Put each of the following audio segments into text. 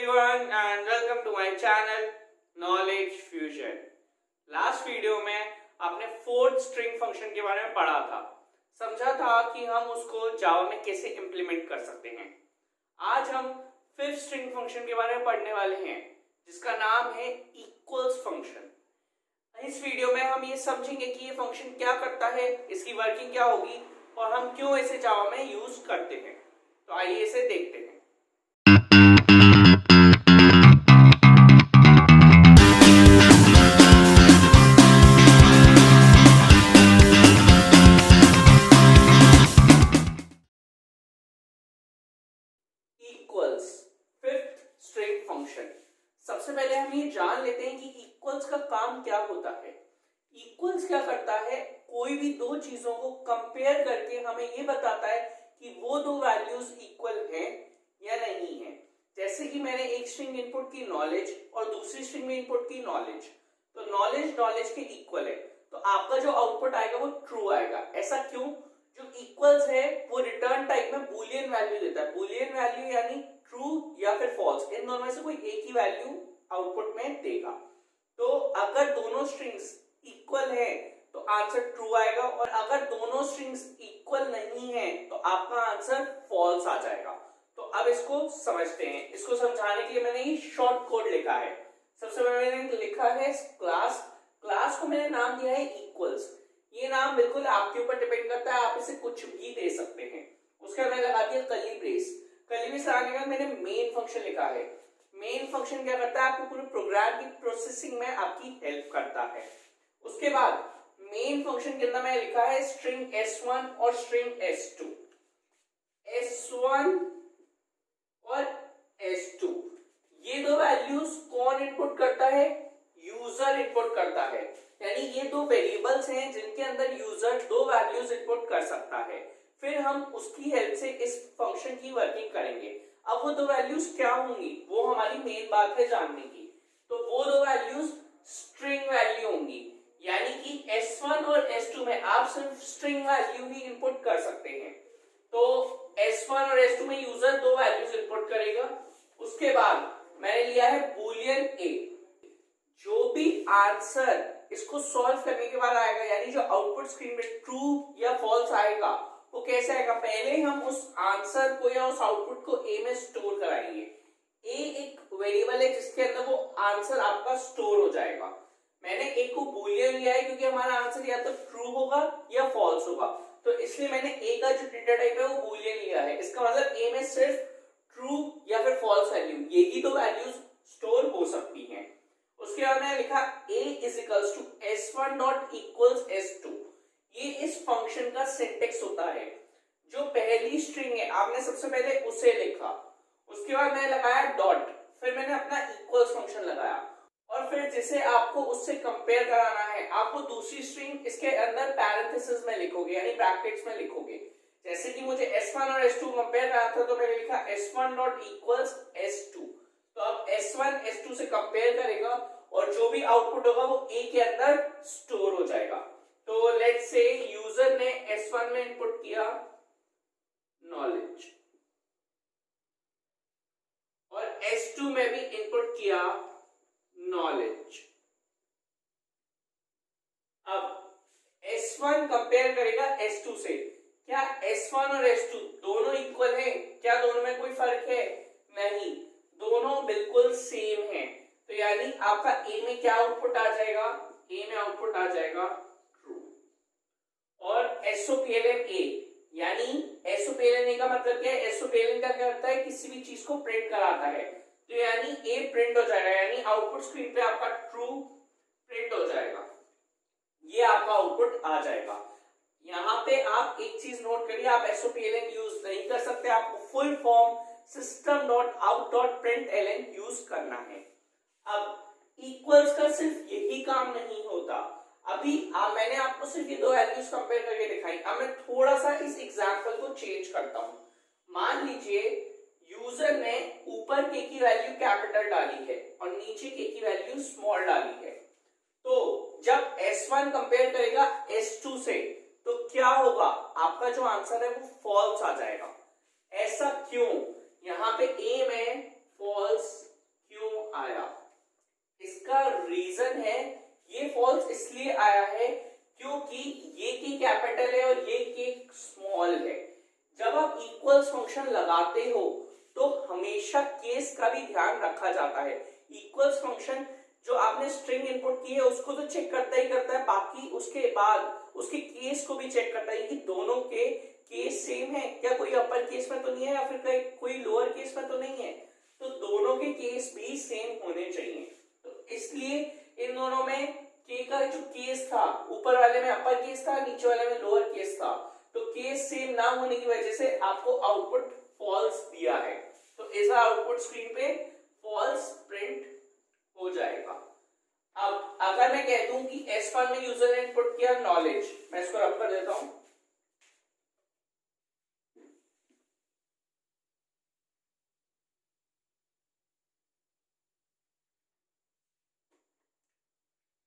everyone and welcome to my channel Knowledge Fusion। Last video में आपने fourth string function के बारे में पढ़ा था, समझा था कि हम उसको जावा में कैसे इंप्लीमेंट कर सकते हैं। आज हम फिफ्थ स्ट्रिंग फंक्शन के बारे में पढ़ने वाले हैं जिसका नाम है इक्वल्स फंक्शन। इस वीडियो में हम ये समझेंगे कि ये फंक्शन क्या करता है, इसकी वर्किंग क्या होगी और हम क्यों इसे जावा में यूज करते हैं। तो आइए इसे देखते हैं। Equals fifth string function. सबसे पहले हम ये जान लेते हैं कि इक्वल्स का काम क्या होता है। इक्वल्स क्या करता है, कोई भी दो चीजों को कंपेयर करके हमें ये बताता है कि वो दो वैल्यूज इक्वल हैं या नहीं है। जैसे कि मैंने एक स्ट्रिंग इनपुट की नॉलेज और दूसरी स्ट्रिंग में इनपुट की नॉलेज, तो नॉलेज के इक्वल है, तो आपका जो आउटपुट आएगा वो ट्रू आएगा। ऐसा क्यों? जो इक्वल्स है वो रिटर्न टाइप में बूलियन वैल्यू देता है। बूलियन वैल्यू यानी ट्रू या फिर फॉल्स, इन दोनों में से कोई एक ही वैल्यू आउटपुट में देगा। तो अगर दोनों स्ट्रिंग्स इक्वल है तो आंसर ट्रू आएगा, और अगर दोनों स्ट्रिंग्स इक्वल नहीं है तो आपका आंसर फॉल्स आ जाएगा। तो अब इसको समझते हैं। इसको समझाने के लिए मैंने ये शॉर्ट कोड लिखा है। सबसे पहले मैंने लिखा है क्लास को मैंने नाम दिया है इक्वल्स। ये नाम बिल्कुल आपके ऊपर डिपेंड करता है, आप इसे कुछ भी दे सकते हैं। उसके बाद मैंने लगा दिया कर्ली ब्रेस लगाने के बाद मैंने मेन फंक्शन लिखा है। मेन फंक्शन क्या करता है, आपको पूरे प्रोग्राम की प्रोसेसिंग में आपकी हेल्प करता है। उसके बाद मेन फंक्शन के अंदर मैंने लिखा है स्ट्रिंग S1 और स्ट्रिंग S2। S1 और S2 ये दो वैल्यूज कौन इनपुट करता है? यूजर इनपुट करता है। यानी ये दो वेरिएबल्स हैं जिनके अंदर यूजर दो वैल्यूज इनपुट कर सकता है। फिर हम उसकी हेल्प से इस फंक्शन की वर्किंग करेंगे। अब वो दो वैल्यूज क्या होंगी वो हमारी मेन बात है जानने की। तो वो दो वैल्यूज स्ट्रिंग वैल्यू होंगी, यानी कि S1 और S2 में आप सिर्फ स्ट्रिंग वैल्यू ही इनपुट कर सकते हैं। तो S1 और S2 में यूजर दो वैल्यूज इनपुट करेगा। उसके बाद मैंने लिया है बूलियन A। जो भी आंसर इसको सॉल्व करने के बाद आएगा, यानी जो आउटपुट स्क्रीन में ट्रू या फॉल्स आएगा वो कैसे आएगा, पहले हम उस आंसर को या उस आउटपुट को A में स्टोर कराएंगे। A एक वेरिएबल है जिसके अंदर वो आंसर आपका स्टोर हो जाएगा। मैंने A को बूलियन लिया है क्योंकि हमारा आंसर या तो ट्रू होगा या फॉल्स होगा, तो इसलिए मैंने A का जो डेटा टाइप है वो बूलियन लिया है। इसका मतलब A में सिर्फ ट्रू या फिर फॉल्स वैल्यू, यही दो वैल्यूज स्टोर हो सकती हैं। उसके बाद मैंने लिखा A is equals to S1 dot equals S2। ये इस फंक्शन का सिंटेक्स होता है। जो पहली स्ट्रिंग है आपने सबसे पहले उसे लिखा, उसके बाद मैंने लगाया डॉट, फिर मैंने अपना इक्वल्स फंक्शन लगाया, और फिर जिसे आपको उससे कंपेयर कराना है आपको दूसरी स्ट्रिंग इसके अंदर पैरेंथेसिस में लिखोगे, यानी ब्रैकेट्स में लिखोगे। जैसे कि मुझे S1 और S2 कंपेयर करना था तो मैंने लिखा S1 डॉट इक्वल्स S2। तो अब S1 S2 से कंपेयर करेगा और जो भी आउटपुट होगा वो A के अंदर स्टोर हो जाएगा। तो लेट्स से यूजर ने S1 में इनपुट किया नॉलेज और S2 में भी इनपुट किया नॉलेज। अब S1 कंपेयर करेगा S2 से। क्या S1 और S2 दोनों इक्वल हैं? क्या दोनों में कोई फर्क है? नहीं, दोनों बिल्कुल सेम हैं। तो यानी आपका A में क्या आउटपुट आ जाएगा? A में आउटपुट आ जाएगा ट्रू। और SOPLN A, यानी SOPLN A का मतलब क्या है? SOPLN का क्या करता है, किसी भी चीज को प्रिंट कराता है। तो यानी A प्रिंट हो जाएगा, यानी आउटपुट स्क्रीन पे आपका ट्रू प्रिंट हो जाएगा। ये आपका आउटपुट आ जाएगा। यहाँ पे आप एक चीज नोट करिए, आप SOPLN यूज नहीं कर सकते, आपको फुल फॉर्म system.out.println यूज करना है। अब इक्वल्स का सिर्फ यही काम नहीं होता। अभी मैंने आपको सिर्फ ये दो वैल्यूज कंपेयर करके दिखाई। अब मैं थोड़ा सा इस एग्जांपल को चेंज करता हूं। मान लीजिए यूजर ने ऊपर के की वैल्यू कैपिटल डाली है और नीचे के की वैल्यू स्मॉल डाली है। तो जब S1 कंपेयर करेगा S2 से तो क्या होगा, आपका जो आंसर है वो फॉल्स आ जाएगा। ऐसा क्यों? यहाँ पे A में फॉल्स आते हो तो हमेशा केस का भी ध्यान रखा जाता है। इक्वल्स फंक्शन जो आपने स्ट्रिंग इनपुट की है उसको तो चेक करता ही करता है, बाकी उसके बाद उसके केस को भी चेक करता है कि दोनों के केस सेम है क्या, कोई अपर केस में तो नहीं है या फिर कोई लोअर केस में तो नहीं है, तो दोनों के केस भी सेम होने चाहिए। तो इसलिए इन दोनों में के का जो केस था, ऊपर वाले में अपर केस था, नीचे वाले में लोअर केस था, तो केस सेम ना होने की वजह से आपको आउटपुट फॉल्स दिया है, तो ऐसा आउटपुट स्क्रीन पे फॉल्स प्रिंट हो जाएगा। अब अगर मैं कह दूं कि S1 में यूजर ने इनपुट किया नॉलेज, मैं इसको रब कर देता हूं,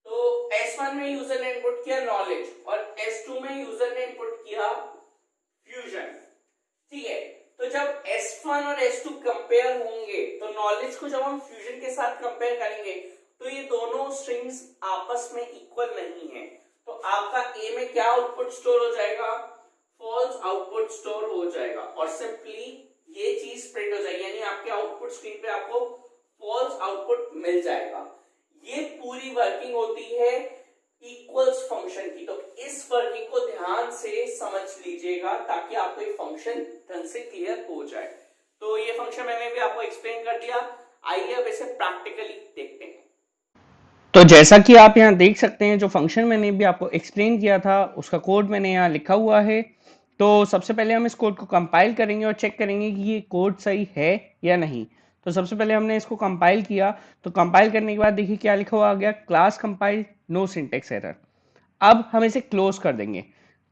तो S1 में यूजर ने इनपुट किया नॉलेज और S2 में यूजर ने इनपुट किया फ्यूजन। ठीक है, तो जब S1 और S2 कंपेयर होंगे तो नॉलेज को जब हम फ्यूजन के साथ कंपेयर करेंगे तो ये दोनों स्ट्रिंग्स आपस में इक्वल नहीं है, तो आपका A में क्या आउटपुट स्टोर हो जाएगा, फॉल्स आउटपुट स्टोर हो जाएगा और सिंपली ये चीज प्रिंट हो जाएगी, यानी आपके आउटपुट स्क्रीन पे आपको फॉल्स आउटपुट मिल जाएगा। ये पूरी वर्किंग होती है इक्वल्स फंक्शन की, तो इस वर्किंग को ध्यान से समझ लीजिएगा ताकि आपको ये फंक्शन ढंग से क्लियर हो जाए। तो ये फंक्शन मैंने भी आपको एक्सप्लेन कर दिया, आइए अब इसे प्रैक्टिकली देखते हैं। तो जैसा कि आप यहाँ देख सकते हैं, जो फंक्शन मैंने भी आपको एक्सप्लेन किया था उसका कोड मैंने यहाँ लिखा हुआ है। तो सबसे पहले हम इस कोड को कंपाइल करेंगे और चेक करेंगे कि ये कोड सही है या नहीं। तो सबसे पहले हमने इसको कंपाइल किया, तो कंपाइल करने के बाद देखिए क्या लिखा हुआ आ गया, class compile no syntax error. अब हम इसे क्लोज कर देंगे।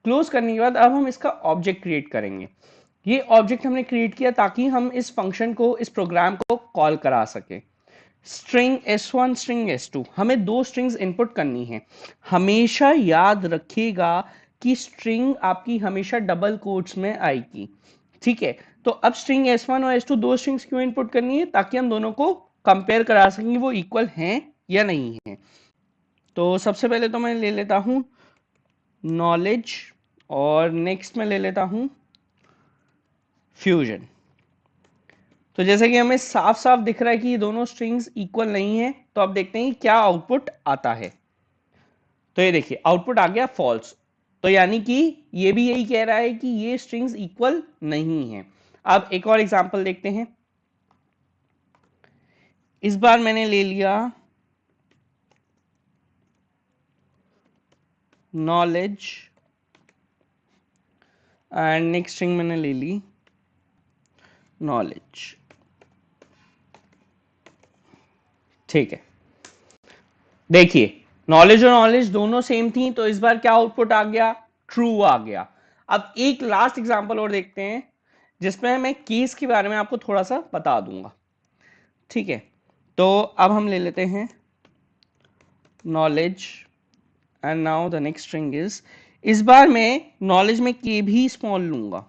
क्लोज करने के बाद अब हम इसका ऑब्जेक्ट क्रिएट करेंगे। ये ऑब्जेक्ट हमने क्रिएट किया ताकि हम इस फंक्शन को, इस प्रोग्राम को कॉल करा सके। स्ट्रिंग S1 स्ट्रिंग S2, हमें दो स्ट्रिंग्स इनपुट करनी है। हमेशा याद रखिएगा कि स्ट्रिंग आपकी हमेशा डबल कोट्स में आएगी। ठीक है, तो अब स्ट्रिंग S1 और S2 दो स्ट्रिंग्स क्यों इनपुट करनी है, ताकि हम दोनों को कंपेयर करा सकें वो इक्वल हैं या नहीं है। तो सबसे पहले तो मैं ले लेता हूं नॉलेज और नेक्स्ट में ले लेता हूं फ्यूजन। तो जैसे कि हमें साफ साफ दिख रहा है कि ये दोनों स्ट्रिंग्स इक्वल नहीं है, तो अब देखते हैं क्या आउटपुट आता है। तो ये देखिए आउटपुट आ गया फॉल्स, तो यानी कि ये भी यही कह रहा है कि ये स्ट्रिंग्स इक्वल नहीं है। अब एक और एग्जांपल देखते हैं। इस बार मैंने ले लिया नॉलेज एंड नेक्स्ट स्ट्रिंग मैंने ले ली नॉलेज। ठीक है, देखिए नॉलेज और नॉलेज दोनों सेम थी, तो इस बार क्या आउटपुट आ गया, ट्रू आ गया। अब एक लास्ट एग्जांपल और देखते हैं जिसमें मैं केस के बारे में आपको थोड़ा सा बता दूंगा। ठीक है, तो अब हम ले लेते हैं knowledge and now the next string is, इस बार मैं नॉलेज में के भी स्मॉल लूंगा।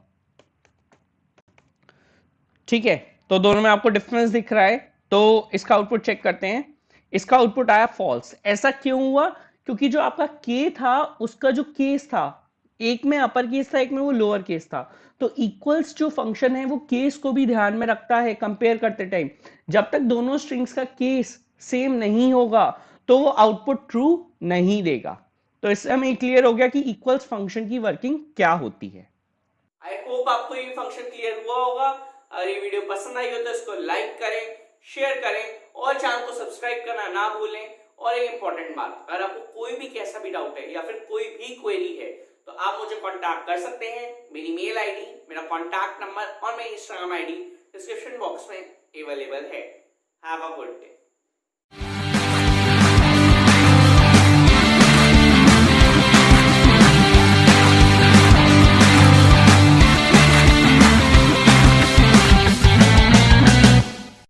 ठीक है, तो दोनों में आपको डिफरेंस दिख रहा है, तो इसका आउटपुट चेक करते हैं। इसका आउटपुट आया फॉल्स। ऐसा क्यों हुआ, क्योंकि जो आपका के था उसका जो केस था, एक में अपर केस था एक में वो लोअर केस था, तो इक्वल्स जो फंक्शन है वो केस को भी ध्यान में रखता है कंपेयर करते टाइम। जब तक दोनों स्ट्रिंग्स का केस सेम नहीं होगा तो वो आउटपुट ट्रू नहीं देगा। तो इससे हमें क्लियर हो गया कि इक्वल्स फंक्शन की वर्किंग क्या होती है। आई होप आपको ये फंक्शन क्लियर हुआ होगा। अगर ये वीडियो पसंद आई हो तो इसको लाइक करें, शेयर करें और चैनल को सब्सक्राइब करना ना भूलें। और एक इंपॉर्टेंट बात, अगर आपको कोई भी कैसा भी डाउट है या फिर कोई भी क्वेरी है तो आप मुझे कांटेक्ट कर सकते हैं। मेरी मेल आईडी, मेरा कांटेक्ट नंबर और मेरी इंस्टाग्राम आईडी डिस्क्रिप्शन बॉक्स में अवेलेबल है। Have a good day.